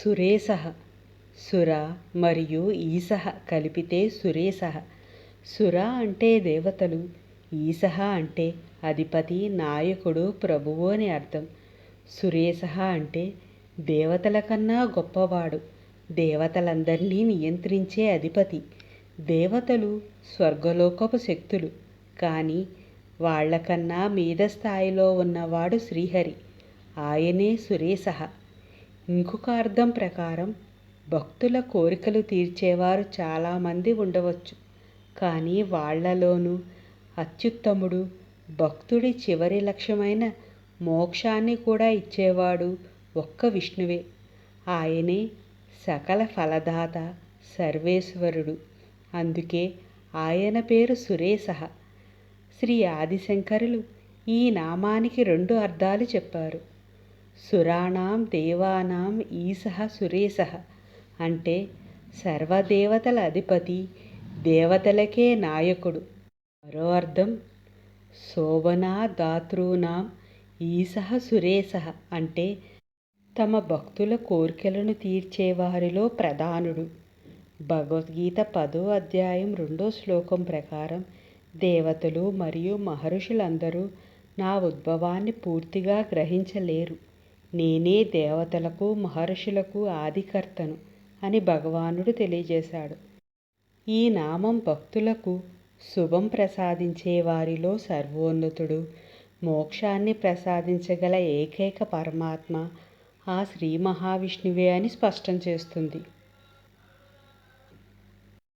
సురేశః. సుర మరియు ఈశః కలిపితే సురేశః. సుర అంటే దేవతలు, ఈశః అంటే అధిపతి, నాయకుడు, ప్రభువు అని అర్థం. సురేశః అంటే దేవతల కన్నా గొప్పవాడు, దేవతలందరినీ నియంత్రించే అధిపతి. దేవతలు స్వర్గలోకపు శక్తులు, కానీ వాళ్లకన్నా మీద స్థాయిలో ఉన్నవాడు శ్రీహరి. ఆయనే సురేశః. ఇంకొక అర్థం ప్రకారం భక్తుల కోరికలు తీర్చేవారు చాలామంది ఉండవచ్చు, కానీ వాళ్లలోనూ అత్యుత్తముడు, భక్తుడి చివరి లక్ష్యమైన మోక్షాన్ని కూడా ఇచ్చేవాడు ఒక్క విష్ణువే. ఆయనే సకల ఫలదాత, సర్వేశ్వరుడు. అందుకే ఆయన పేరు సురేశః. శ్రీ ఆదిశంకరులు ఈ నామానికి 2 అర్థాలు చెప్పారు. సురాణాం దేవానాం ఈశః సురేశః అంటే సర్వదేవతల అధిపతి, దేవతలకే నాయకుడు. మరో అర్థం శోభనా దాతృనాం ఈశః సురేశః అంటే తమ భక్తుల కోరికలను తీర్చేవారిలో ప్రధానుడు. భగవద్గీత 10వ అధ్యాయం 2వ శ్లోకం ప్రకారం దేవతలు మరియు మహర్షులందరూ నా ఉద్భవాన్ని పూర్తిగా గ్రహించలేరు. నేనే దేవతలకు, మహర్షులకు ఆదికర్తను అని భగవానుడు తెలియజేశాడు. ఈ నామం భక్తులకు శుభం ప్రసాదించే వారిలో సర్వోన్నతుడు, మోక్షాన్ని ప్రసాదించగల ఏకైక పరమాత్మ ఆ శ్రీ మహావిష్ణువే అని స్పష్టం చేస్తుంది.